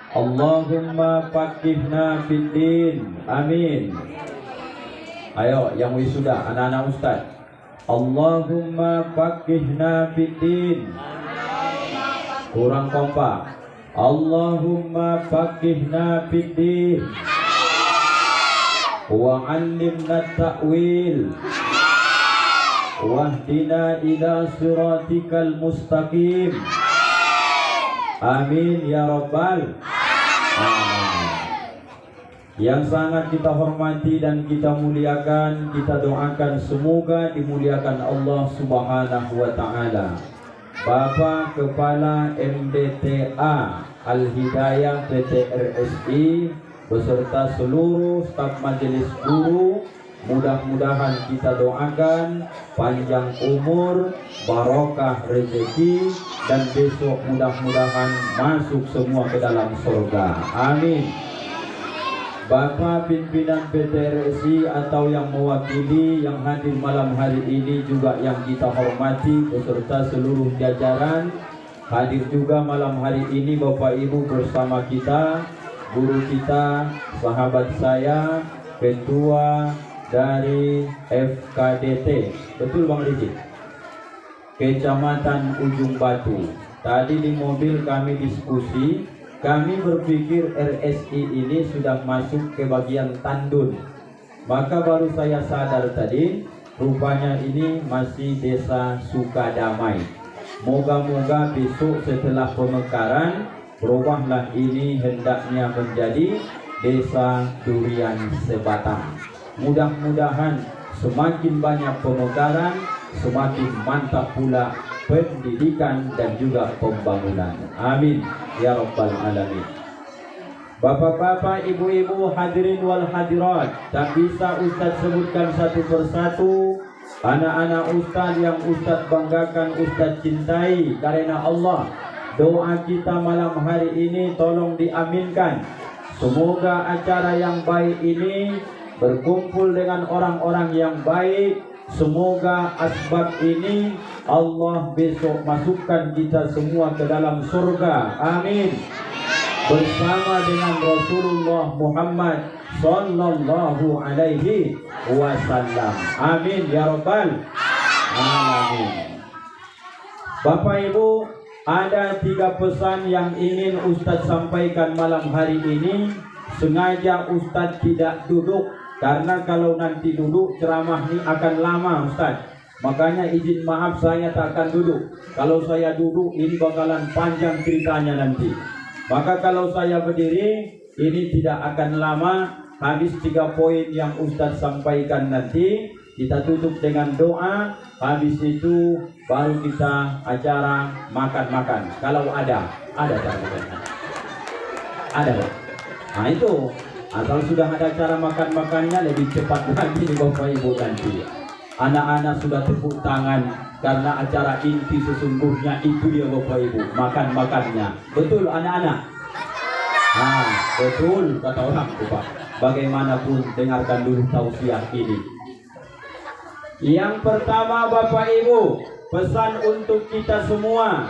Allahumma faqihna fiddin. Amin. Ayo yang wisuda, anak-anak ustaz. Allahumma faqihna fiddin. Kurang kompak. Allahumma faqihna fiddin wa 'allimna ta'wil wahdina ila siratikal mustaqim. Amin ya rabbal alamin. Yang sangat kita hormati dan kita muliakan, kita doakan semoga dimuliakan Allah Subhanahu wa taala. Bapak Kepala MDTA Al-Hidayah PT RSI beserta seluruh staf majelis guru, mudah-mudahan kita doakan panjang umur, barokah rezeki, dan besok mudah-mudahan masuk semua ke dalam surga. Amin. Bapak pimpinan PT RSI atau yang mewakili yang hadir malam hari ini juga yang kita hormati beserta seluruh jajaran, hadir juga malam hari ini Bapak Ibu bersama kita, guru kita, sahabat saya, ketua dari FKDT, betul Bang Rizky, Kecamatan Ujung Batu. Tadi di mobil kami diskusi, kami berpikir RSI ini sudah masuk ke bagian Tandun. Maka baru saya sadar tadi, rupanya ini masih desa Sukadamai. Moga-moga besok setelah pemekaran, berubahlah ini hendaknya menjadi desa Durian Sebatang. Mudah-mudahan semakin banyak pemekaran, semakin mantap pula pendidikan dan juga pembangunan. Amin ya rabbal alamin. Bapak-bapak, ibu-ibu, hadirin wal hadirat, tak bisa Ustaz sebutkan satu persatu anak-anak Ustaz yang Ustaz banggakan, Ustaz cintai karena Allah. Doa kita malam hari ini tolong diaminkan. Semoga acara yang baik ini berkumpul dengan orang-orang yang baik. Semoga asbab ini Allah besok masukkan kita semua ke dalam surga. Amin. Bersama dengan Rasulullah Muhammad sallallahu alaihi wasallam. Amin ya rabbal alamin. Bapak Ibu, ada 3 pesan yang ingin Ustaz sampaikan malam hari ini. Sengaja Ustaz tidak duduk, karena kalau nanti duduk ceramah ini akan lama Ustaz. Makanya izin maaf saya tak akan duduk. Kalau saya duduk ini bakalan panjang ceritanya nanti. Maka kalau saya berdiri ini tidak akan lama. Habis 3 poin yang Ustaz sampaikan nanti, kita tutup dengan doa. Habis itu baru kita acara makan-makan. Kalau ada cara makan. Ada Pak? Nah itu, asal sudah ada cara makan-makannya lebih cepat lagi nih Bapak Ibu nanti. Anak-anak sudah tepuk tangan karena acara inti sesungguhnya itu dia Bapak Ibu, makan-makannya. Betul anak-anak? Nah, betul kata orang Bapak. Bagaimanapun dengarkan dulu tausiah ini. Yang pertama Bapak Ibu, pesan untuk kita semua.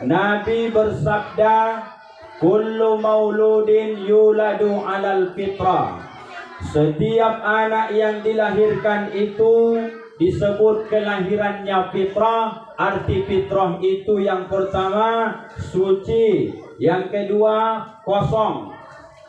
Nabi bersabda, kullu mauludin yuladu alal fitrah. Setiap anak yang dilahirkan itu disebut kelahirannya fitrah. Arti fitrah itu yang pertama suci, yang kedua kosong.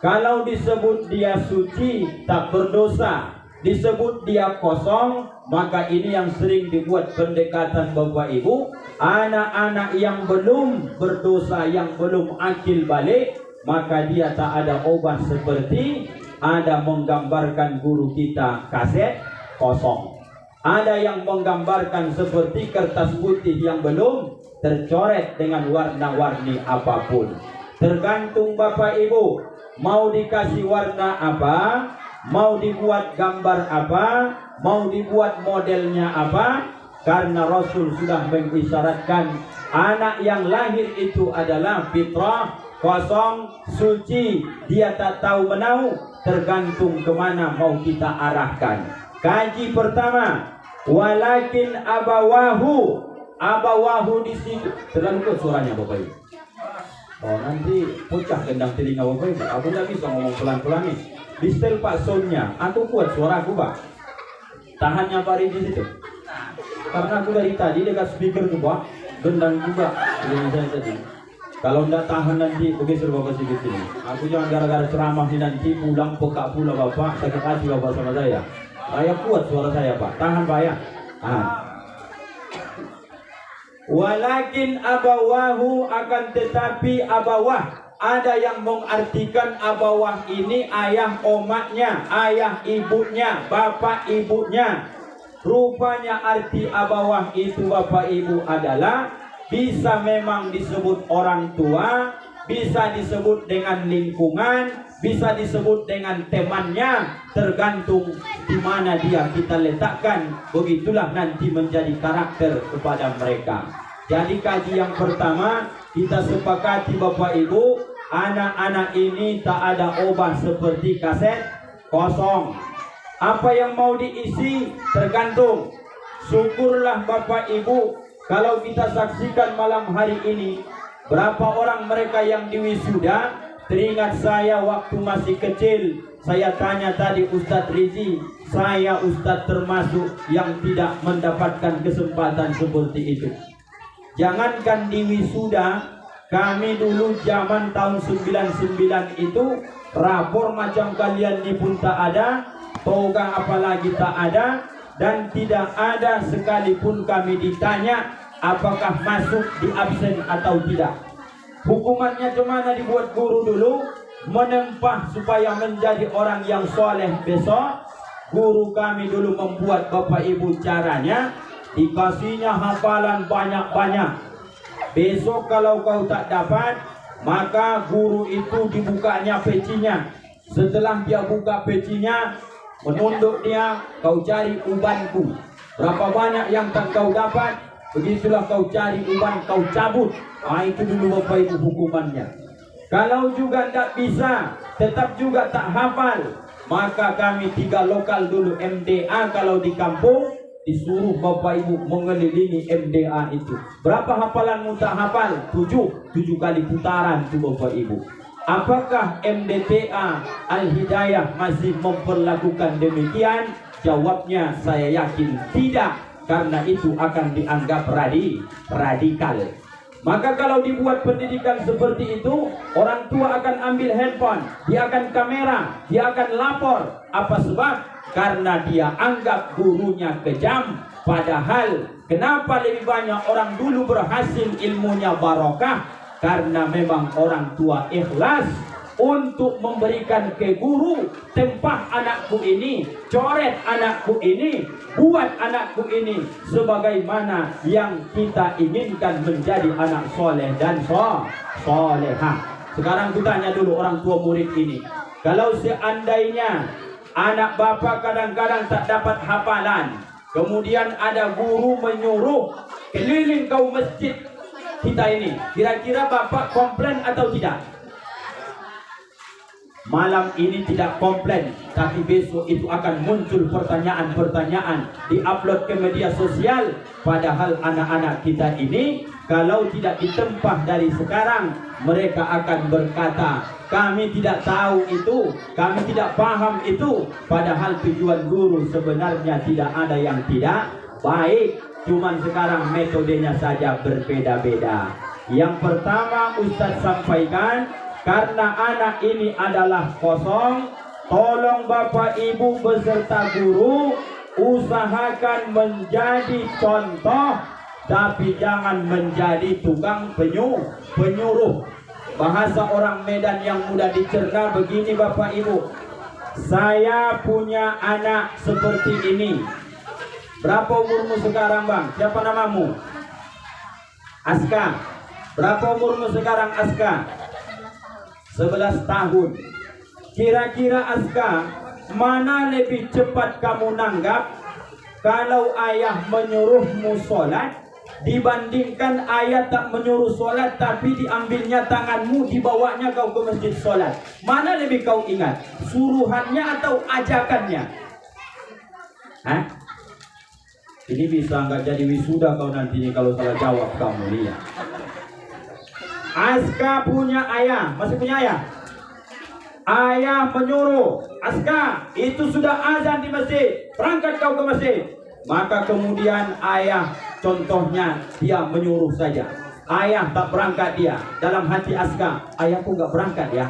Kalau disebut dia suci tak berdosa, disebut dia kosong, maka ini yang sering dibuat pendekatan Bapak Ibu. Anak-anak yang belum berdosa, yang belum akil balik, maka dia tak ada obat seperti ada menggambarkan guru kita kaset kosong. Ada yang menggambarkan seperti kertas putih yang belum tercoret dengan warna-warni apapun. Tergantung Bapak Ibu, mau dikasih warna apa, mau dibuat gambar apa, mau dibuat modelnya apa. Karena Rasul sudah mengisyaratkan anak yang lahir itu adalah fitrah, kosong, suci, dia tak tahu menau. Tergantung kemana mau kita arahkan. Kaji pertama, walakin abawahu. Abawahu di situ. Terlalu ke suaranya Bapak Ibu. Oh nanti pecah gendang telinga Bapak Ibu. Aku nggak bisa ngomong pelan-pelan nih. Di setel Pak soundnya, aku kuat suara aku Pak. Tahannya Pak Ridi situ. Karena aku dari tadi dekat speaker tuh Pak, gendang juga telinga saya tadi. Kalau nggak tahan nanti begitu Bapak sedikit ini. Aku jangan gara-gara ceramah ini nanti pulang pekak pula Bapak, sakit hati Bapak sama saya. Saya kuat suara saya Pak, tahan Pak ya. Walakin abawahu, akan tetapi abawah, ada yang mengartikan abawah ini ayah omaknya, ayah ibunya, bapak ibunya. Rupanya arti abawah itu Bapak Ibu adalah bisa memang disebut orang tua, bisa disebut dengan lingkungan, bisa disebut dengan temannya, tergantung di mana dia kita letakkan. Begitulah nanti menjadi karakter kepada mereka. Jadi kaji yang pertama kita sepakati Bapak Ibu, anak-anak ini tak ada obat seperti kaset kosong. Apa yang mau diisi tergantung. Syukurlah Bapak Ibu kalau kita saksikan malam hari ini berapa orang mereka yang diwisuda. Teringat saya waktu masih kecil, saya tanya tadi Ustadz Rizi, saya Ustadz termasuk yang tidak mendapatkan kesempatan seperti itu. Jangankan di wisuda, kami dulu zaman tahun 99 itu rapor macam kalian ini pun tak ada, toga apalagi tak ada, dan tidak ada sekalipun kami ditanya apakah masuk di absen atau tidak. Hukumannya cuma dibuat guru dulu, menempah supaya menjadi orang yang soleh besok. Guru kami dulu membuat Bapak Ibu caranya, dikasihnya hafalan banyak-banyak. Besok kalau kau tak dapat, maka guru itu dibukanya pecinya. Setelah dia buka pecinya, menunduk dia, kau cari ubanku. Berapa banyak yang tak kau dapat, begitulah kau cari uban, kau cabut. Itu dulu Bapak Ibu hukumannya. Kalau juga tak bisa, tetap juga tak hafal, maka kami 3 lokal dulu MDA kalau di kampung, disuruh Bapak Ibu mengelilingi MDA itu. Berapa hafalanmu tak hafal? 7 kali putaran tuh Bapak Ibu. Apakah MDTA Al-Hidayah masih memperlakukan demikian? Jawabnya saya yakin tidak, karena itu akan dianggap radikal. Maka kalau dibuat pendidikan seperti itu, orang tua akan ambil handphone, dia akan kamera, dia akan lapor. Apa sebab? Karena dia anggap gurunya kejam. Padahal kenapa lebih banyak orang dulu berhasil ilmunya barokah? Karena memang orang tua ikhlas untuk memberikan ke guru, tempah anakku ini, coret anakku ini, buat anakku ini sebagaimana yang kita inginkan menjadi anak soleh dan solehah. Sekarang kita tanya dulu orang tua murid ini, kalau seandainya anak bapak kadang-kadang tak dapat hafalan, kemudian ada guru menyuruh keliling kau masjid kita ini, kira-kira bapak komplain atau tidak? Malam ini tidak komplain, tapi besok itu akan muncul pertanyaan-pertanyaan diupload ke media sosial. Padahal anak-anak kita ini kalau tidak ditempah dari sekarang, mereka akan berkata, kami tidak tahu itu, kami tidak paham itu. Padahal tujuan guru sebenarnya tidak ada yang tidak baik, cuman sekarang metodenya saja berbeda-beda. Yang pertama Ustadz sampaikan, karena anak ini adalah kosong, tolong Bapak Ibu beserta guru usahakan menjadi contoh, tapi jangan menjadi tukang penyuruh. Bahasa orang Medan yang mudah dicerna begini Bapak Ibu, saya punya anak seperti ini. Berapa umurmu sekarang Bang? Siapa namamu? Aska. Berapa umurmu sekarang Aska? 11 tahun. Kira-kira Aska, mana lebih cepat kamu nanggap kalau ayah menyuruhmu sholat dibandingkan ayah tak menyuruh sholat tapi diambilnya tanganmu, dibawanya kau ke masjid sholat? Mana lebih kau ingat? Suruhannya atau ajakannya? Hah? Ini bisa nggak jadi wisuda kau nanti kalau salah jawab kamu lihat. Aska punya ayah, masih punya ayah. Ayah menyuruh, Aska, itu sudah azan di masjid, berangkat kau ke masjid. Maka kemudian ayah, contohnya dia menyuruh saja. Ayah tak berangkat dia. Dalam hati Aska, ayahku gak berangkat ya.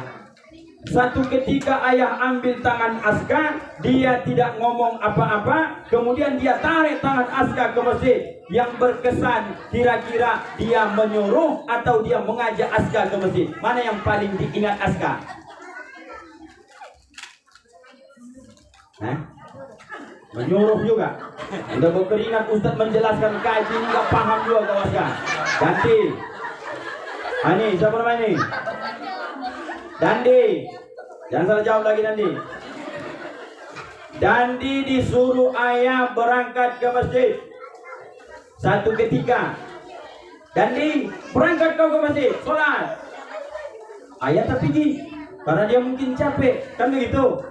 Satu ketika ayah ambil tangan Aska, dia tidak ngomong apa-apa. Kemudian dia tarik tangan Aska ke masjid. Yang berkesan kira-kira dia menyuruh atau dia mengajak Aska ke masjid. Mana yang paling diingat Aska? Hah? Menyuruh juga. Udah berkeringat Ustaz menjelaskan kaji ini gak paham juga kau Aska. Ganti. Ini siapa namanya ini? Dandi. Jangan salah jawab lagi Dandi. Dandi disuruh ayah berangkat ke masjid. Satu ketika, Dandi, berangkat kau ke masjid, sholat. Ayah tak pergi, karena dia mungkin capek, kan begitu.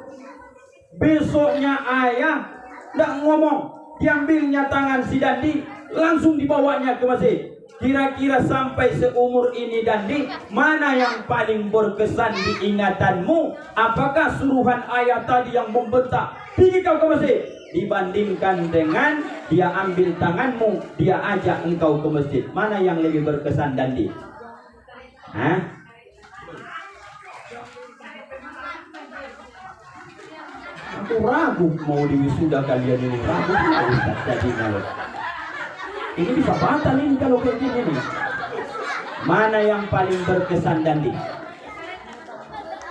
Besoknya ayah tidak ngomong, diambilnya tangan si Dandi, langsung dibawanya ke masjid. Kira-kira sampai seumur ini Dandi, mana yang paling berkesan di ingatanmu? Apakah suruhan ayah tadi yang membentak, pergi kau ke masjid, dibandingkan dengan dia ambil tanganmu, dia ajak engkau ke masjid? Mana yang lebih berkesan Dandi? Hah? Aku ragu mau diwisuda kalian ini, ragu Ustaz jadinya loh. Ini bisa batal ini kalau kayak gini nih. Mana yang paling berkesan Dandi?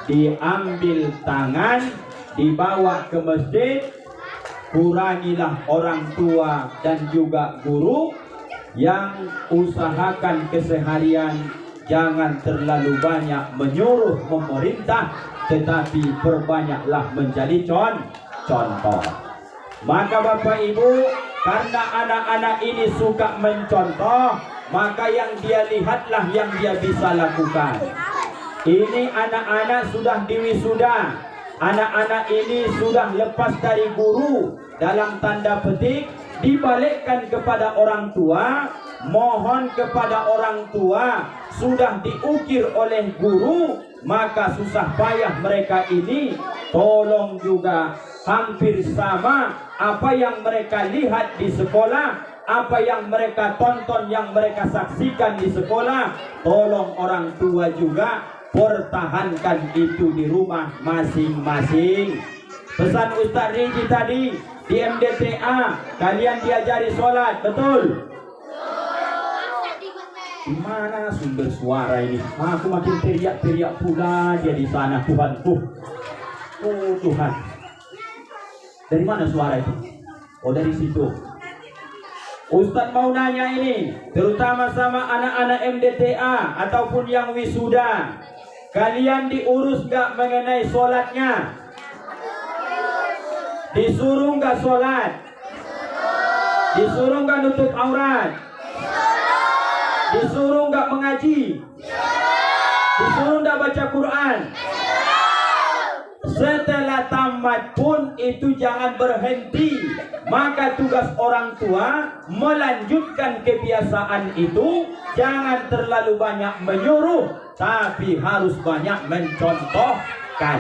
Diambil tangan, dibawa ke masjid. Kurangilah orang tua dan juga guru yang usahakan keseharian. Jangan terlalu banyak menyuruh memerintah, tetapi perbanyaklah menjadi contoh. Maka Bapak Ibu, karena anak-anak ini suka mencontoh, maka yang dia lihatlah yang dia bisa lakukan. Ini anak-anak sudah diwisuda. Anak-anak ini sudah lepas dari guru, dalam tanda petik dibalikkan kepada orang tua, mohon kepada orang tua, sudah diukir oleh guru, maka susah payah mereka ini tolong juga hampir sama apa yang mereka lihat di sekolah, apa yang mereka tonton, yang mereka saksikan di sekolah, tolong orang tua juga pertahankan itu di rumah masing-masing. Pesan Ustaz Riji tadi di MDTA, kalian diajari sholat, betul? Mana sumber suara ini? Aku makin teriak-teriak pula dia di sana, Tuhanku. Oh Tuhan. Dari mana suara itu? Oh dari situ. Ustaz mau nanya ini, terutama sama anak-anak MDTA ataupun yang wisuda. Kalian diurus gak mengenai sholatnya? Disuruh gak sholat? Disuruh gak nutup aurat? Disuruh gak mengaji? Disuruh gak baca Quran? Setelah tamat pun itu jangan berhenti. Maka tugas orang tua melanjutkan kebiasaan itu. Jangan terlalu banyak menyuruh, tapi harus banyak mencontohkan.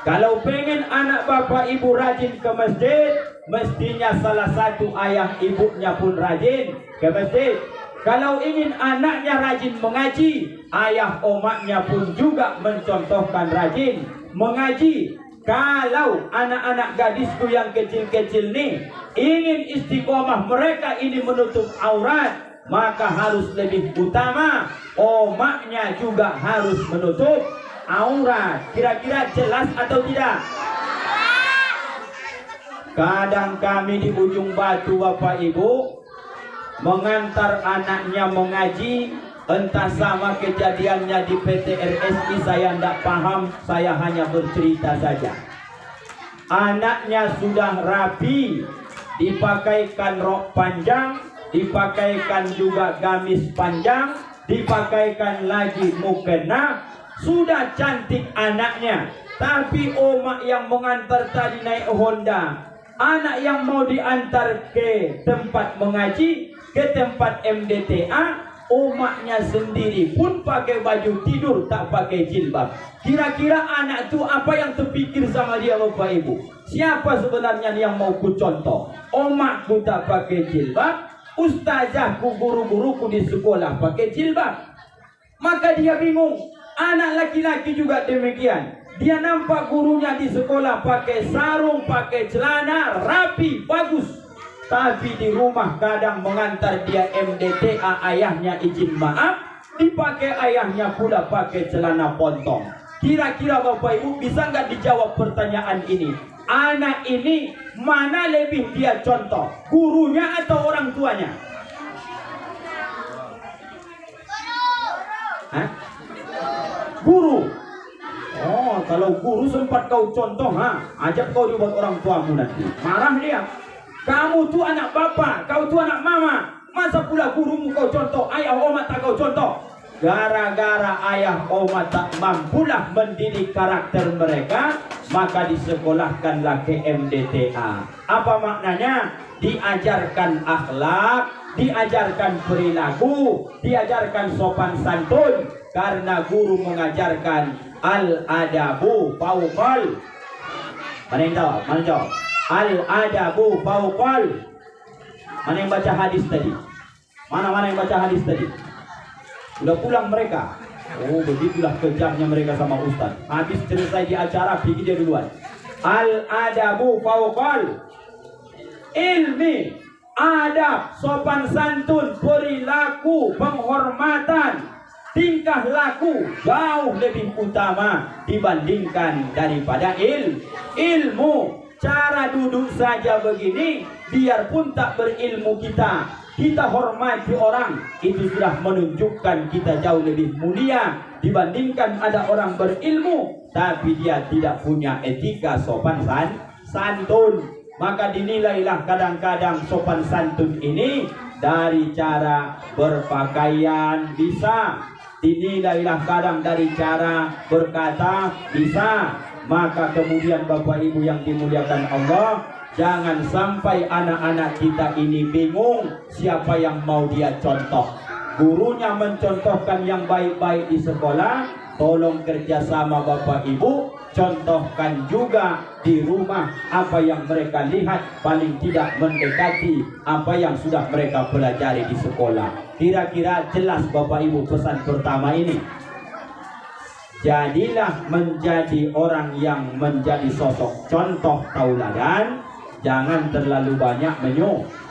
Kalau pengen anak bapak ibu rajin ke masjid, mestinya salah satu ayah ibunya pun rajin ke masjid. Kalau ingin anaknya rajin mengaji, ayah omaknya pun juga mencontohkan rajin mengaji. Kalau anak-anak gadisku yang kecil-kecil nih ingin istiqomah, mereka ini menutup aurat, maka harus lebih utama omaknya juga harus menutup aurat. Kira-kira jelas atau tidak? Kadang kami di ujung batu Bapak Ibu mengantar anaknya mengaji, entah sama kejadiannya di PT RSI, saya tidak paham, saya hanya bercerita saja. Anaknya sudah rapi, dipakaikan rok panjang, dipakaikan juga gamis panjang, dipakaikan lagi mukena, sudah cantik anaknya. Tapi omak yang mengantar tadi naik Honda, anak yang mau diantar ke tempat mengaji, ke tempat MDTA, umatnya sendiri pun pakai baju tidur, tak pakai jilbab. Kira-kira anak itu apa yang terpikir sama dia, Bapak Ibu? Siapa sebenarnya yang mau ku contoh? Umatku tak pakai jilbab, ustazahku, guru-guruku di sekolah pakai jilbab. Maka dia bingung. Anak laki-laki juga demikian. Dia nampak gurunya di sekolah pakai sarung, pakai celana, rapi, bagus. Tapi di rumah kadang mengantar dia MDTA, ayahnya izin maaf, dipakai ayahnya pula pakai celana pontong. Kira-kira Bapak Ibu bisa nggak dijawab pertanyaan ini? Anak ini mana lebih dia contoh? Gurunya atau orang tuanya? Hah? Guru. Oh, kalau guru sempat kau contoh, ajak kau dibuat orang tuamu nanti. Marah dia. Kamu tuh anak bapak, kau tuh anak mama. Masa pula gurumu kau contoh, ayah omat tak kau contoh? Gara-gara ayah omat tak mampulah mendidik karakter mereka, maka disekolahkanlah ke MDTA. Apa maknanya? Diajarkan akhlak, diajarkan perilaku, diajarkan sopan santun. Karena guru mengajarkan al-adabu fauqal. Mana yang jawab? Mana jawab? Al-adabu fauqal. Mana yang baca hadis tadi? Mana yang baca hadis tadi? Udah pulang mereka. Oh, begitulah kejamnya mereka sama Ustaz. Habis selesai di acara, pergi dia duluan. Al-adabu fauqal ilmi, adab, sopan santun, perilaku, penghormatan, tingkah laku jauh lebih utama dibandingkan daripada ilmu. Cara duduk saja begini, biarpun tak berilmu kita hormati orang, itu sudah menunjukkan kita jauh lebih mulia dibandingkan ada orang berilmu tapi dia tidak punya etika sopan santun. Maka dinilailah kadang-kadang sopan santun ini dari cara berpakaian bisa, dinilailah kadang dari cara berkata bisa. Maka kemudian Bapak Ibu yang dimuliakan Allah, jangan sampai anak-anak kita ini bingung siapa yang mau dia contoh. Gurunya mencontohkan yang baik-baik di sekolah, tolong kerjasama Bapak Ibu, contohkan juga di rumah apa yang mereka lihat, paling tidak mendekati apa yang sudah mereka pelajari di sekolah. Kira-kira jelas Bapak Ibu pesan pertama ini. Jadilah menjadi orang yang menjadi sosok contoh tauladan. Jangan terlalu banyak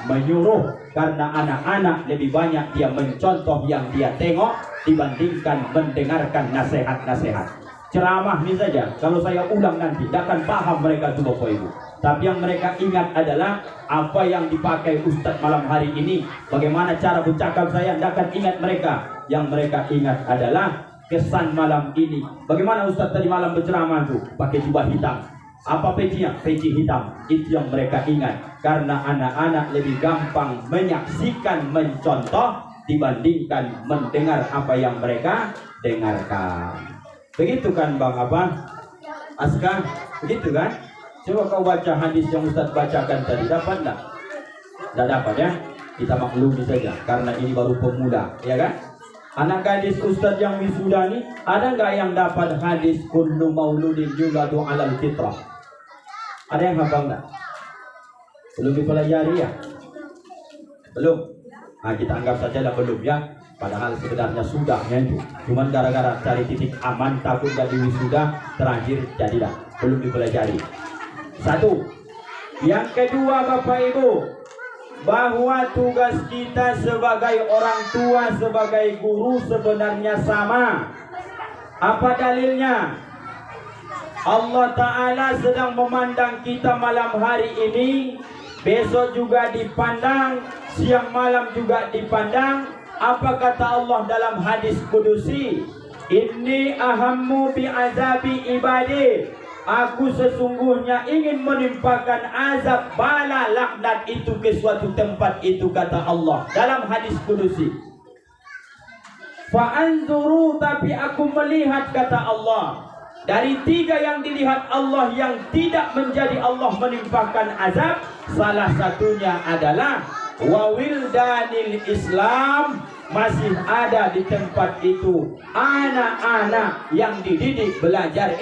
menyuruh, karena anak-anak lebih banyak dia mencontoh yang dia tengok dibandingkan mendengarkan nasihat-nasihat. Ceramah ini saja, kalau saya ulang nanti tidak akan paham mereka tuh Bapak Ibu. Tapi yang mereka ingat adalah apa yang dipakai Ustadz malam hari ini, bagaimana cara bercakap saya, tidak akan ingat mereka. Yang mereka ingat adalah kesan malam ini. Bagaimana Ustadz tadi malam berceramah tuh, pakai jubah hitam. Apa pejinya? Peci hitam. Itu yang mereka ingat. Karena anak-anak lebih gampang menyaksikan, mencontoh dibandingkan mendengar apa yang mereka dengarkan. Begitu kan Bang Aska? Begitu kan? Coba kau baca hadis yang Ustadz bacakan tadi, dapat enggak? Tidak dapat ya? Kita maklumi saja, karena ini baru pemula, ya kan? Anak gadis Ustadz yang wisuda ini, ada nggak yang dapat hadis kullu mauludin yuladu alal fitrah? Ada yang hafal nggak? Belum dipelajari ya? Belum? Nah, kita anggap saja lah belum ya. Padahal sebenarnya sudahnya itu. Cuman gara-gara cari titik aman, takut jadi wisuda, terakhir jadilah. Belum dipelajari. Satu. Yang kedua Bapak Ibu, bahwa tugas kita sebagai orang tua, sebagai guru sebenarnya sama. Apa dalilnya? Allah Ta'ala sedang memandang kita malam hari ini, besok juga dipandang, siang malam juga dipandang. Apa kata Allah dalam hadis kudusi? Inni ahammu bi'azabi ibadi. Aku sesungguhnya ingin menimpakan azab, bala, laknat itu ke suatu tempat itu, kata Allah dalam hadis kudusi. Fa'anzuru, tapi aku melihat, kata Allah. Dari tiga yang dilihat Allah yang tidak menjadi Allah menimpakan azab, salah satunya adalah wawildanil Islam, masih ada di tempat itu anak-anak yang dididik belajar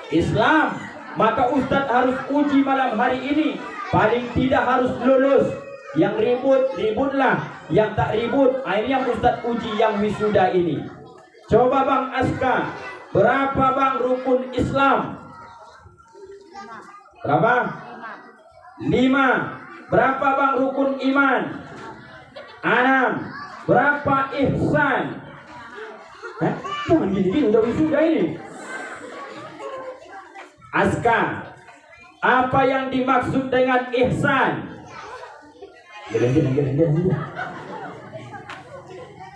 Islam. Maka Ustadz harus uji malam hari ini. Paling tidak harus lulus. Yang ribut, ributlah. Yang tak ribut, ini yang Ustadz uji yang wisuda ini. Coba Bang Aska, berapa Bang rukun Islam? Berapa? 5. Berapa Bang rukun iman? 6. Berapa ihsan? Jangan gini-gini, udah wisuda ini. Aska, apa yang dimaksud dengan ihsan?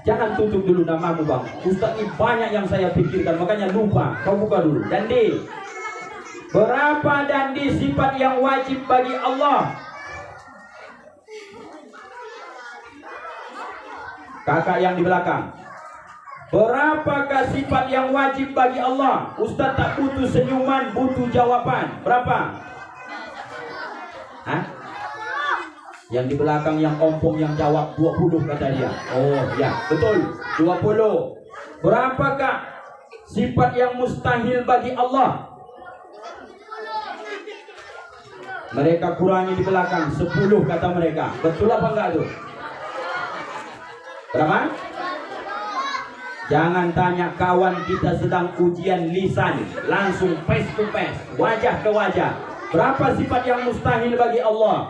Jangan tutup dulu namamu Bang. Ustaz ini banyak yang saya pikirkan, makanya lupa. Kau buka dulu. Dandi, berapa Dandi sifat yang wajib bagi Allah? Kakak yang di belakang, berapakah sifat yang wajib bagi Allah? Ustaz tak butuh senyuman, butuh jawaban. Berapa? Hah? Yang di belakang yang ompong yang jawab 20 kata dia. Oh ya, betul, 20. Berapakah sifat yang mustahil bagi Allah? Mereka kurangi di belakang 10 kata mereka. Betul apa enggak tuh? Berapa? Jangan tanya kawan kita sedang ujian lisan, langsung face to face, wajah ke wajah. Berapa sifat yang mustahil bagi Allah?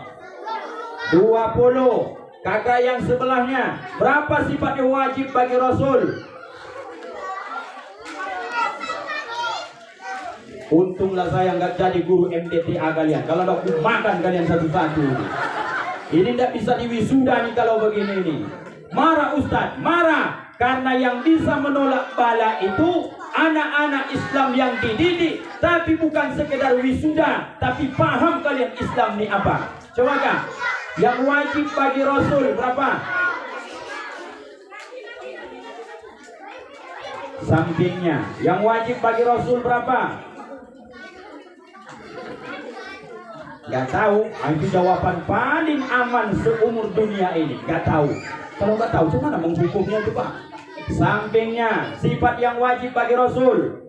20. Kakak yang sebelahnya, berapa sifat yang wajib bagi Rasul? Untunglah saya nggak jadi guru MTTA kalian. Kalau aku makan kalian satu-satu. Ini tidak bisa diwisuda nih kalau begini nih. Marah Ustadz, marah. Karena yang bisa menolak bala itu anak-anak Islam yang dididik, tapi bukan sekedar wisuda, tapi paham kalian Islam ini apa. Coba Kak, yang wajib bagi Rasul berapa? Sampingnya, yang wajib bagi Rasul berapa? Gak tahu. Itu jawaban paling aman seumur dunia ini. Gak tahu. Kalau nggak tahu, gimana menghukumnya itu Pak? Sampingnya, sifat yang wajib bagi Rasul.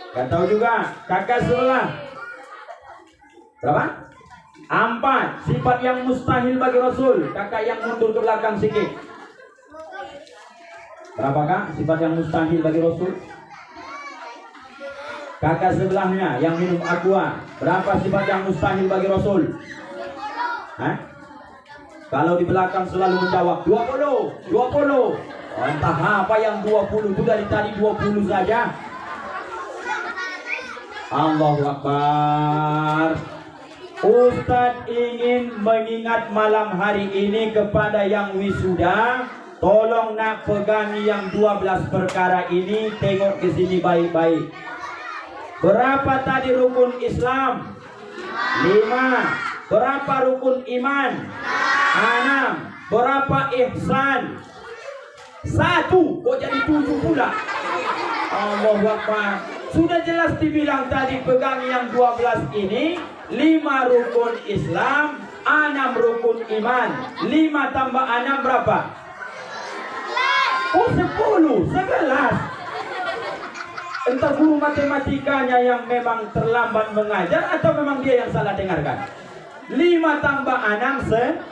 Nggak tahu juga. Kakak sebelah. Berapa? 4. Sifat yang mustahil bagi Rasul. Kakak yang mundur ke belakang sedikit. Berapa Kak? Sifat yang mustahil bagi Rasul. Kakak sebelahnya yang minum aqua. Berapa sifat yang mustahil bagi Rasul? Hah? Kalau di belakang selalu menjawab 20, 20. Entah apa yang 20 itu, dari tadi 20 saja. Allahu Akbar. Ustadz ingin mengingat malam hari ini kepada yang wisuda. Tolong nak pegangi yang 12 perkara ini. Tengok ke sini baik-baik. Berapa tadi rukun Islam? 5. Berapa rukun iman? 6. Berapa ihsan? 1. Kok jadi 7 pula? Allahu Akbar. Sudah jelas dibilang tadi, pegang yang 12 ini. 5 rukun Islam, 6 rukun iman. 5 tambah 6 berapa? Oh 10, 11. Entah guru matematikanya yang memang terlambat mengajar atau memang dia yang salah dengarkan. 5 tambah 6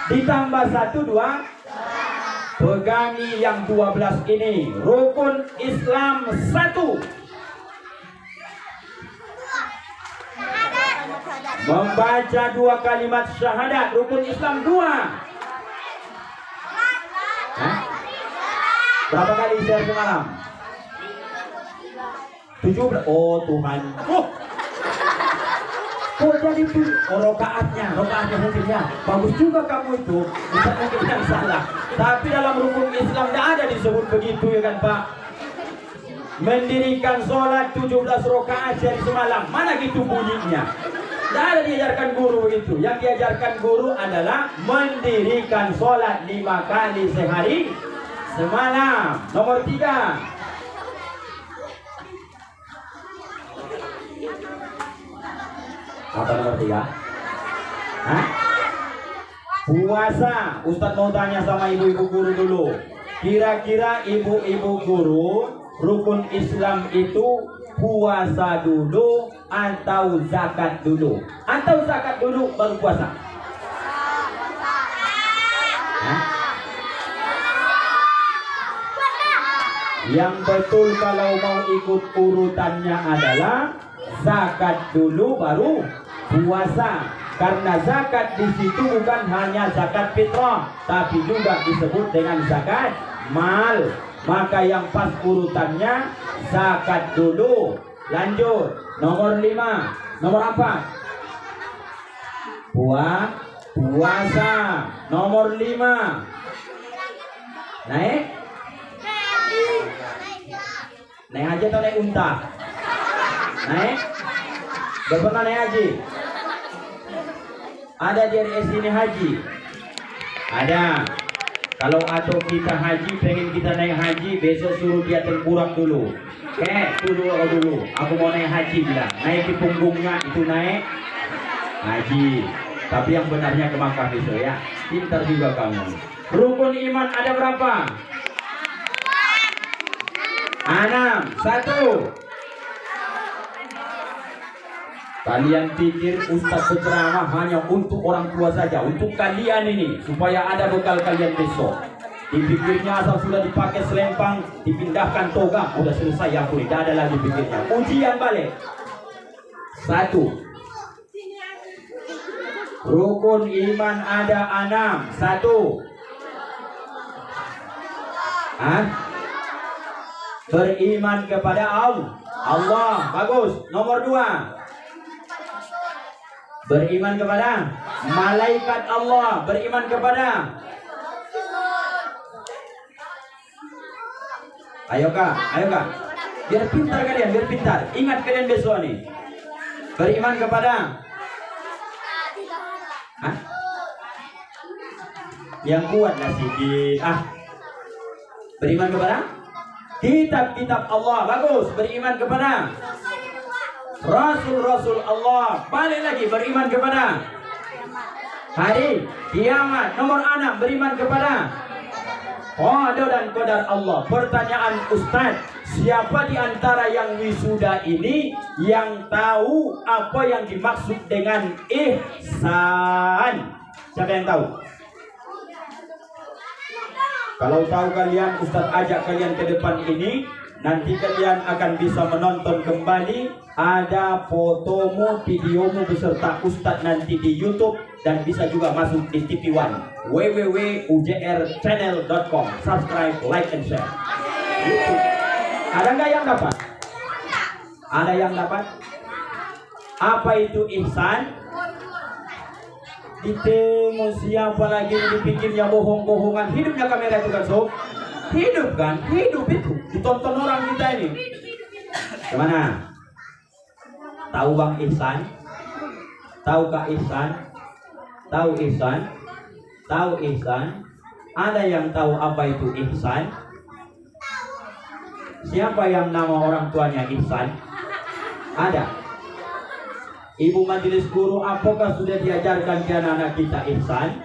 ditambah 1 2. Pegangi yang 12 ini. Rukun Islam 1. Membaca 2 kalimat syahadat. Rukun Islam 2. Hah? Berapa kali share semalam? 17. Oh Tuhan. Kok jadi tuh? Oh rokaatnya mungkin ya. Bagus juga kamu itu. Bisa mungkin yang salah. Tapi dalam rukun Islam tidak ada disebut begitu ya kan Pak. Mendirikan sholat 17 rakaat dari semalam. Mana gitu bunyinya? Tidak ada diajarkan guru begitu. Yang diajarkan guru adalah mendirikan sholat 5 kali sehari semalam. Nomor 3. Apa nomor 3? Hah? Puasa. Ustadz mau tanya sama ibu-ibu guru dulu. Kira-kira ibu-ibu guru, rukun Islam itu puasa dulu atau zakat dulu? Atau zakat dulu baru puasa? Hah? Yang betul kalau mau ikut urutannya adalah zakat dulu baru puasa. Karena zakat di situ bukan hanya zakat fitrah, tapi juga disebut dengan zakat mal. Maka yang pas urutannya zakat dulu. Lanjut, nomor 5. Nomor apa? Puasa. Nomor 5. Naik? Naik haji atau naik unta? Naik? Gak pernah naik haji? Ada di RS ini haji? Ada. Kalau atau kita haji, pengen kita naik haji, besok suruh dia tengkurap dulu. Dulu. Aku mau naik haji bilang. Naik di punggungnya itu naik haji. Tapi yang benarnya ke Makkah besok ya. Pintar juga kamu. Rukun iman ada berapa? 6. 1. Kalian pikir Ustadz berceramah hanya untuk orang tua saja, untuk kalian ini, supaya ada bekal kalian besok. Dipikirnya asal sudah dipakai selempang, dipindahkan toga, udah selesai ya, tidak ada lagi pikirnya. Ujian balik. 1. Rukun iman ada 6. 1. Beriman kepada Allah. Bagus. Nomor 2. Beriman kepada malaikat Allah. Beriman kepada, ayo kak. Biar pintar kalian, biar pintar. Ingat kalian besok nih. Beriman kepada, yang kuat lah sedikit. Beriman kepada kitab-kitab Allah. Bagus. Beriman kepada Rasul Allah. Balik lagi, beriman kepada hari kiamat. Nomor 6, beriman kepada qada dan qadar Allah. Pertanyaan Ustaz, siapa di antara yang wisuda ini yang tahu apa yang dimaksud dengan ihsan? Siapa yang tahu? Kalau tahu kalian, Ustaz ajak kalian ke depan ini. Nanti kalian akan bisa menonton kembali. Ada fotomu, videomu beserta Ustadz nanti di YouTube. Dan bisa juga masuk di TV One, www.ujrchannel.com. Subscribe, like, and share YouTube. Ada nggak yang dapat? Ada yang dapat? Apa itu ihsan? Ditemu siapa lagi dipikirnya bohong-bohongan. Hidupnya kamera itu kan sob? Hidup kan? Hidup itu ditonton orang kita ini. Gimana? Tahu Bang Ihsan? Tahu Kak Ihsan? Tahu Ihsan? Tahu Ihsan? Ada yang tahu apa itu ihsan? Siapa yang nama orang tuanya Ihsan? Ada? Ibu majelis guru, apakah sudah diajarkan ke anak-anak kita ihsan?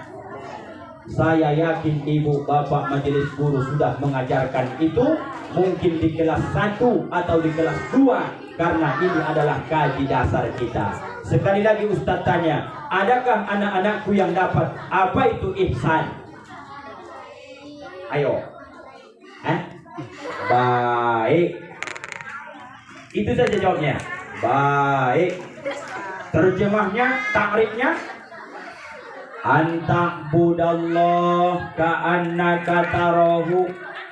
Saya yakin ibu bapak majelis guru sudah mengajarkan itu, mungkin di kelas 1 atau di kelas 2, karena ini adalah kaji dasar kita. Sekali lagi Ustaz tanya, adakah anak-anakku yang dapat apa itu ihsan? Ayo. Baik. Itu saja jawabnya. Baik. Terjemahnya, takrifnya, anta'budallah ka'annaka tarahu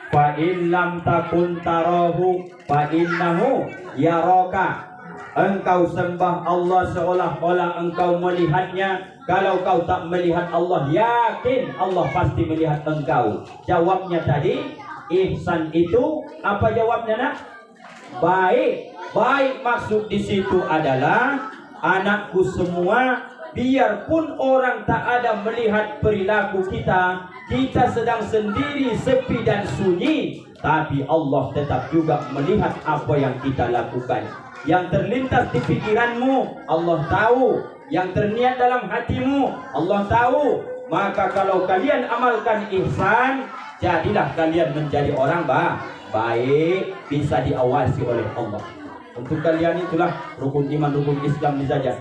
fa in lam takun tarahu fa innahu yaraka. Engkau sembah Allah seolah-olah engkau melihatnya. Kalau kau tak melihat Allah, yakin Allah pasti melihat engkau. Jawabnya tadi, ihsan itu apa jawabnya nak? Baik. Baik maksud di situ adalah, anakku semua, biarpun orang tak ada melihat perilaku kita, kita sedang sendiri, sepi dan sunyi, tapi Allah tetap juga melihat apa yang kita lakukan. Yang terlintas di pikiranmu, Allah tahu. Yang terniat dalam hatimu, Allah tahu. Maka kalau kalian amalkan ihsan, jadilah kalian menjadi orang baik, bisa diawasi oleh Allah. Untuk kalian itulah rukun iman, rukun Islam ini saja.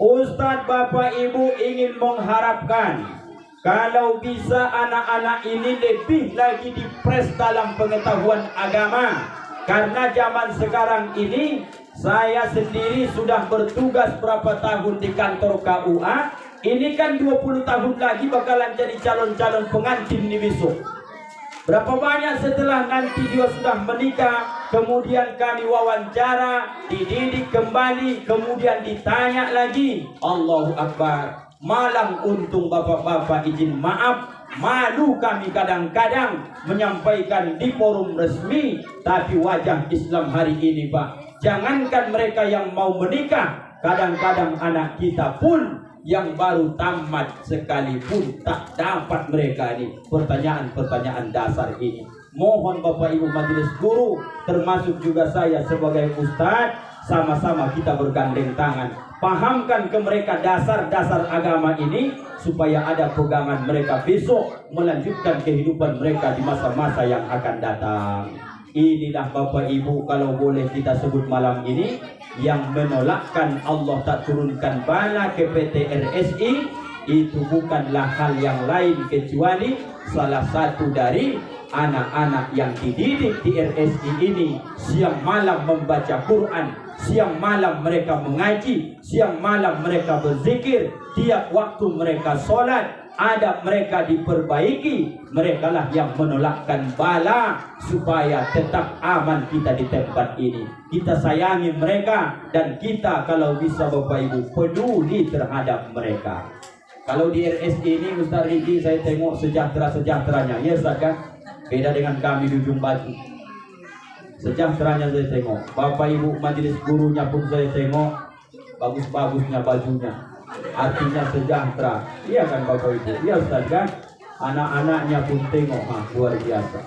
Ustadz, Bapak Ibu ingin mengharapkan kalau bisa anak-anak ini lebih lagi dipres dalam pengetahuan agama. Karena zaman sekarang ini, saya sendiri sudah bertugas berapa tahun di kantor KUA. Ini kan 20 tahun lagi bakalan jadi calon-calon pengantin nih besok. Berapa banyak setelah nanti dia sudah menikah, kemudian kami wawancara, dididik kembali, kemudian ditanya lagi. Allahu Akbar. Malang untung bapak-bapak izin maaf, malu kami kadang-kadang menyampaikan di forum resmi. Tapi wajah Islam hari ini, Pak, jangankan mereka yang mau menikah, kadang-kadang anak kita pun yang baru tamat sekalipun tak dapat mereka ini pertanyaan-pertanyaan dasar ini. Mohon Bapak Ibu majelis guru, termasuk juga saya sebagai ustadz, sama-sama kita bergandeng tangan, pahamkan ke mereka dasar-dasar agama ini, supaya ada pegangan mereka besok melanjutkan kehidupan mereka di masa-masa yang akan datang. Inilah Bapak Ibu, kalau boleh kita sebut malam ini, yang menolakkan Allah tak turunkan bala ke PT RSI, itu bukanlah hal yang lain kecuali salah satu dari anak-anak yang dididik di RSI ini siang malam membaca Quran, siang malam mereka mengaji, siang malam mereka berzikir, tiap waktu mereka sholat, adab mereka diperbaiki. Mereka lah yang menolakkan bala supaya tetap aman kita di tempat ini. Kita sayangi mereka, dan kita kalau bisa Bapak Ibu peduli terhadap mereka. Kalau di RSI ini Ustaz Riki saya tengok sejahtera-sejahteranya, ya Ustaz kan? Beda dengan kami di ujung batu. Sejahteranya saya tengok, Bapak Ibu majelis gurunya pun saya tengok, bagus-bagusnya bajunya, artinya sejahtera. Iya kan Bapak Ibu? Iya Ustaz kan? Anak-anaknya pun tengok, luar biasa.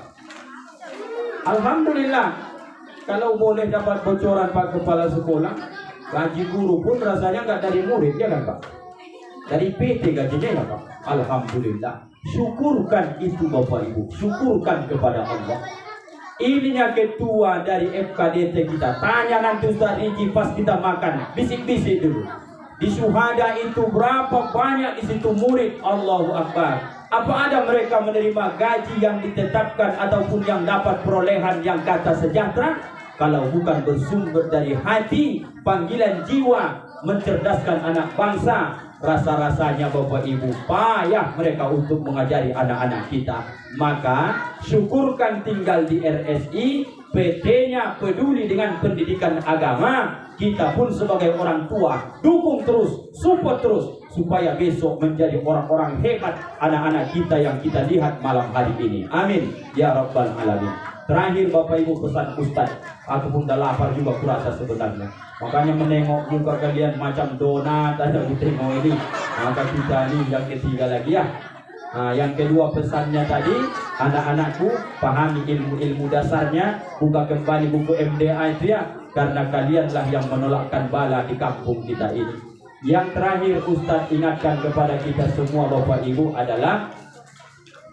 Alhamdulillah. Kalau boleh dapat bocoran Pak Kepala Sekolah, gaji guru pun rasanya nggak dari murid, ya kan Pak? Dari PT gajinya ya Pak. Alhamdulillah. Syukurkan itu Bapak Ibu, syukurkan kepada Allah. Ininya ketua dari FKDT kita. Tanya nanti Ustaz Riki pas kita makan, bisik-bisik dulu. Di Syuhada itu berapa banyak di situ murid? Allahu Akbar. Apa ada mereka menerima gaji yang ditetapkan ataupun yang dapat perolehan yang kata sejahtera? Kalau bukan bersumber dari hati, panggilan jiwa, mencerdaskan anak bangsa, rasa-rasanya Bapak Ibu payah mereka untuk mengajari anak-anak kita. Maka syukurkan tinggal di RSI, PT-nya peduli dengan pendidikan agama. Kita pun sebagai orang tua dukung terus, support terus, supaya besok menjadi orang-orang hebat anak-anak kita yang kita lihat malam hari ini. Amin ya Rabbal Alamin. Terakhir Bapak Ibu pesan Ustaz, aku pun dah lapar juga kurasa sebenarnya. Makanya menengok muka kalian macam donat ada di tengok ini. Maka kita ini yang ketiga lagi ya. Yang kedua pesannya tadi, anak-anakku pahami ilmu-ilmu dasarnya, buka kembali buku MDA itu ya, karena kalianlah yang menolakkan bala di kampung kita ini. Yang terakhir Ustaz ingatkan kepada kita semua Bapak Ibu adalah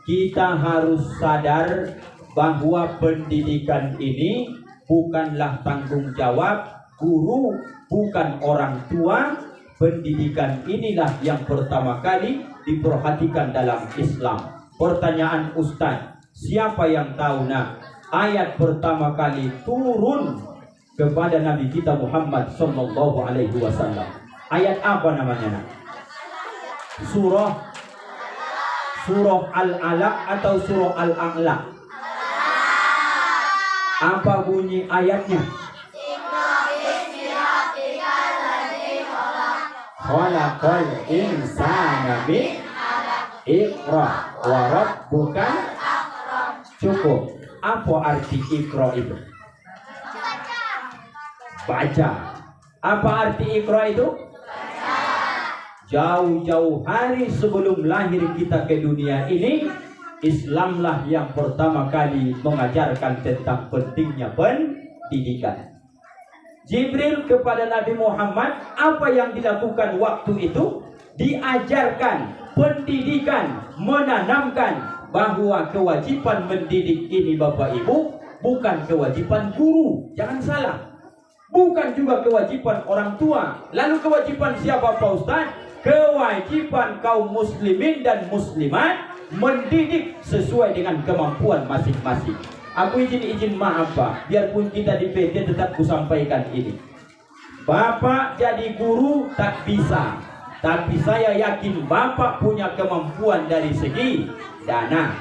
kita harus sadar bahwa pendidikan ini bukanlah tanggung jawab guru, bukan orang tua. Pendidikan inilah yang pertama kali diperhatikan dalam Islam. Pertanyaan Ustaz, siapa yang tahu ayat pertama kali turun kepada Nabi kita Muhammad sallallahu alaihi wasallam? Ayat apa namanya? Surah Al-Alaq atau surah Al-A'la? Apa bunyi ayatnya? Khalaqal insana min 'alaq. Iqra wa rabbuka akram. Cukup. Apa arti Iqra itu? Baca. Apa arti Iqra itu? Baca. Jauh-jauh hari sebelum lahir kita ke dunia ini, Islamlah yang pertama kali mengajarkan tentang pentingnya pendidikan. Jibril kepada Nabi Muhammad, apa yang dilakukan waktu itu? diajarkan pendidikan, menanamkan bahwa kewajiban mendidik ini Bapak Ibu bukan kewajiban guru, jangan salah. Bukan juga kewajiban orang tua. Lalu kewajiban siapa Pak Ustaz? Kewajiban kaum muslimin dan muslimat mendidik sesuai dengan kemampuan masing-masing. Aku izin maaf Pak, biarpun kita di PT tetap kusampaikan ini. Bapak jadi guru tak bisa, tapi saya yakin Bapak punya kemampuan dari segi dana.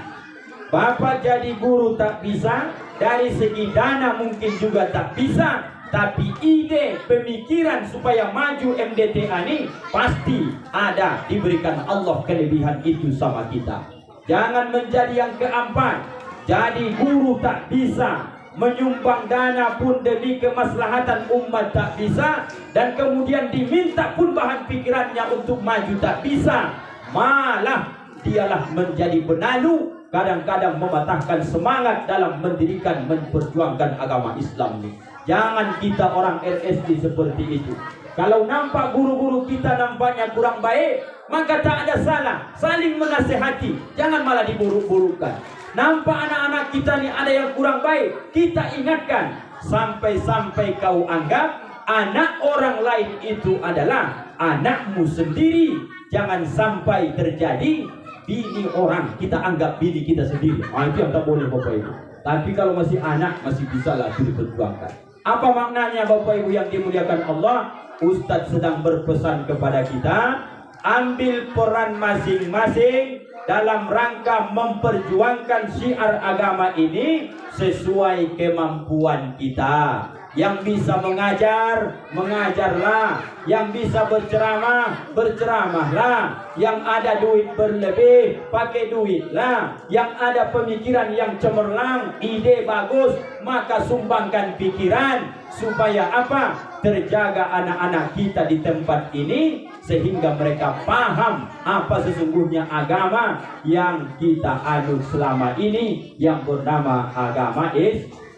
Bapak jadi guru tak bisa, dari segi dana mungkin juga tak bisa, tapi ide, pemikiran supaya maju MDTA ini pasti ada, diberikan Allah kelebihan itu sama kita. Jangan menjadi yang keempat, jadi guru tak bisa, menyumbang dana pun demi kemaslahatan umat tak bisa, dan kemudian diminta pun bahan pikirannya untuk maju tak bisa. Malah dialah menjadi benalu, kadang-kadang mematahkan semangat dalam mendirikan, memperjuangkan agama Islam ini. Jangan kita orang RSD seperti itu. Kalau nampak guru-guru kita nampaknya kurang baik, maka tak ada salah, saling menasehati, jangan malah diburuk-burukkan. Nampak anak-anak kita ini ada yang kurang baik, kita ingatkan. Sampai-sampai kau anggap anak orang lain itu adalah anakmu sendiri. Jangan sampai terjadi bini orang kita anggap bini kita sendiri. Itu yang tak boleh Bapak Ibu. Tapi kalau masih anak, masih bisa lah diperjuangkan. Apa maknanya Bapak Ibu yang dimuliakan Allah? Ustadz sedang berpesan kepada kita, ambil peran masing-masing dalam rangka memperjuangkan syiar agama ini sesuai kemampuan kita. Yang bisa mengajar, mengajarlah. Yang bisa berceramah, berceramahlah. Yang ada duit berlebih, pakai duitlah. Yang ada pemikiran yang cemerlang, ide bagus, maka sumbangkan pikiran. Supaya apa? Terjaga anak-anak kita di tempat ini, sehingga mereka paham apa sesungguhnya agama yang kita anut selama ini, yang bernama agama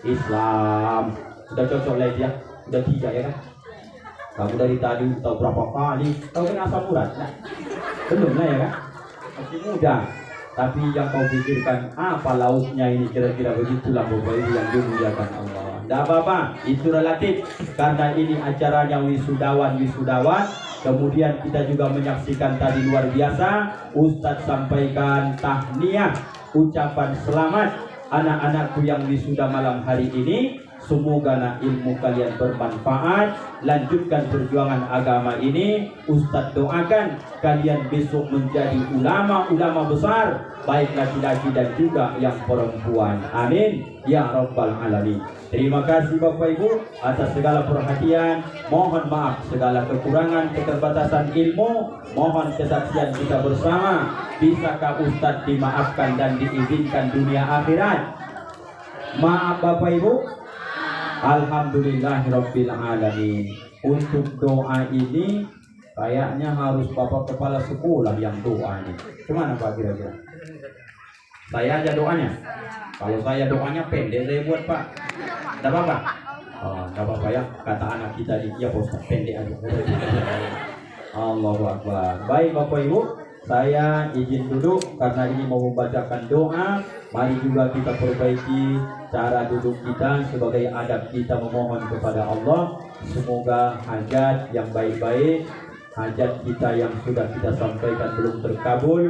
Islam. Sudah cocok lagi ya, sudah 3 ya kan? Kamu dari tadi tahu berapa kali, tahu kan asam urat? Nah, belum lah ya kan? Masih muda. Tapi yang kau pikirkan apa lauknya ini, kira-kira begitulah Bapak Ibu yang dimuliakan Allah. Tidak apa-apa, itu relatif. Karena ini acaranya wisudawan. Kemudian kita juga menyaksikan tadi luar biasa, Ustadz sampaikan tahniah, ucapan selamat anak-anakku yang wisuda malam hari ini. Semoga ilmu kalian bermanfaat. Lanjutkan perjuangan agama ini. Ustadz doakan kalian besok menjadi ulama-ulama besar, baik laki-laki dan juga yang perempuan. Amin ya rabbal alamin. Terima kasih Bapak Ibu atas segala perhatian. Mohon maaf segala kekurangan, keterbatasan ilmu. Mohon kesaksian kita bersama. Bisakah Ustadz dimaafkan dan diizinkan dunia akhirat? Maaf Bapak Ibu. Alhamdulillahirabbil alamin. Untuk doa ini kayaknya harus Bapak kepala sekolah yang doa ini. Gimana Pak kira-kira? Saya aja doanya. Kalau saya doanya pendek saya buat Pak. Tidak apa-apa. Oh, tidak apa-apa ya. Kata anak kita di ya Pak, pendek aja. Allahu Akbar. Baik Bapak Ibu, saya izin duduk karena ini mau membacakan doa. Mari juga kita perbaiki cara duduk kita sebagai adab kita memohon kepada Allah. Semoga hajat yang baik-baik, hajat kita yang sudah kita sampaikan belum terkabul,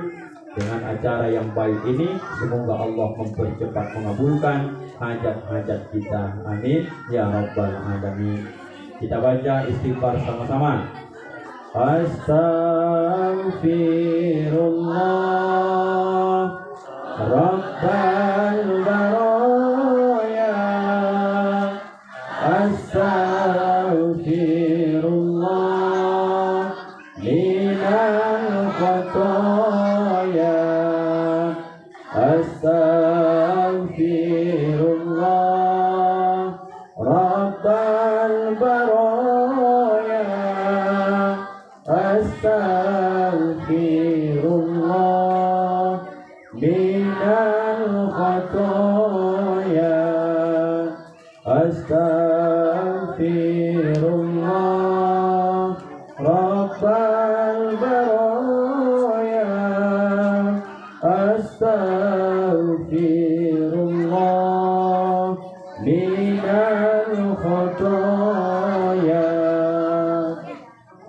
dengan acara yang baik ini semoga Allah mempercepat mengabulkan hajat-hajat kita. Amin ya rabbal alamin. Kita baca istighfar sama-sama. Astaghfirullah Rabbal baraya, astaghfirullah minal khataya, astaghfirullah Rabbal baraya, astaghfirullah minal khataya, astaghfirullah Rabbal baraya. الخطايا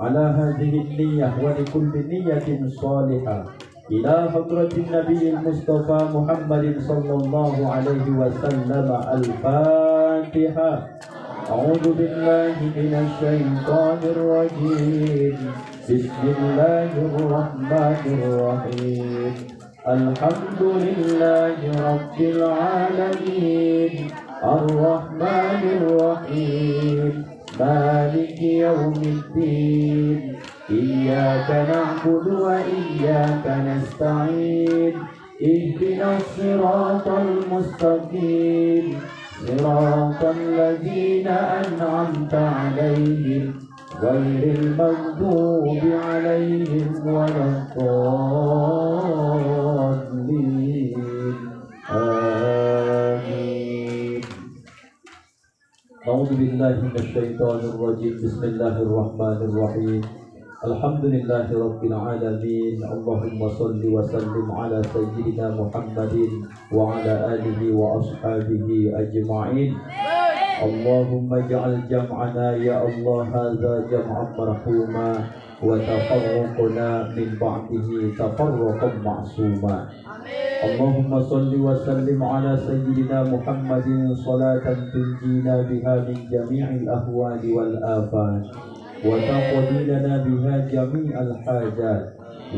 على هذه النية ولكل نية صالحة إلى حضرة النبي المصطفى محمد صلى الله عليه وسلم. الفاتحة. أعوذ بالله من الشيطان الرجيم. بسم الله الرحمن الرحيم. الحمد لله رب العالمين الرحمن الرحيم مالك يوم الدين إياك نعبد وإياك نستعين اهدنا الصراط المستقيم صراط الذين أنعمت عليهم غير المغضوب عليهم ولا الضالين. آمين. أعوذ بالله من الشيطان الرجيم. بسم الله الرحمن الرحيم. الحمد لله رب العالمين. اللهم صل وسلم على سيدنا محمد وعلى آله وأصحابه أجمعين. اللهم اجعل جمعنا يا الله هذا جمعا مرحوما وتفرقنا من بعده تفرقا معصوما. اللهم صل وسلم على سيدنا محمد صلاة تنجينا بها من جميع الأهوال والآفات وتقضي لنا بها جميع الحاجات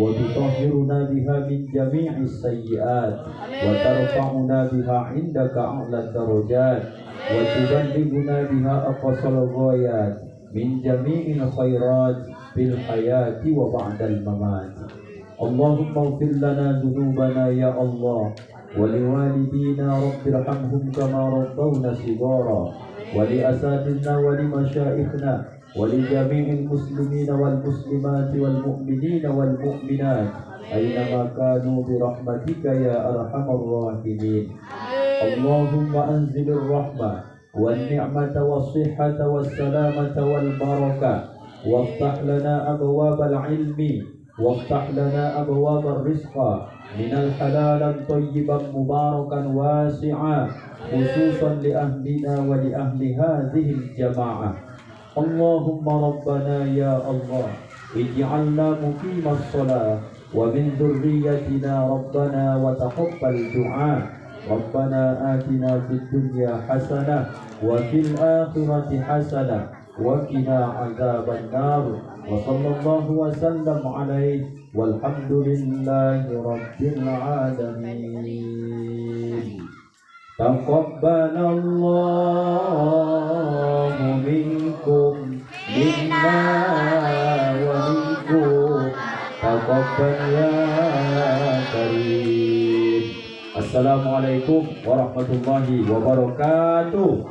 وتطهرنا بها من جميع السيئات وترفعنا بها عندك أعلى الدرجات وتبلغنا بها أقصى الغايات من جميع الخيرات في الحياة وبعد الممات. اللهم اغفر لنا ذنوبنا يا الله ولوالدينا رب ارحمهم كما ربونا صغارا ولأساتذتنا ولمشايخنا ولجميع المسلمين والمسلمات والمؤمنين والمؤمنات أينما كانوا برحمتك يا أرحم الراحمين. اللهم أنزل الرحمة والنعمة والصحة والسلامة والبركة وافتح لنا أبواب العلم وافتح لنا أبواب الرزق من الحلال طيبا مباركا واسعا خصوصا لأهلنا ولأهل هذه الجماعة. اللهم ربنا يا الله اجعلنا مقيم الصلاة ومن ذريتنا ربنا وتقبل دعاء. ربنا آتنا في الدنيا حسنة وفي الآخرة حسنة وقنا عذاب النار. وصلى الله وسلم عليه والحمد لله رب العالمين. تقبل الله منكم منا ومنكم تقبل يا كريم. Assalamualaikum warahmatullahi wabarakatuh.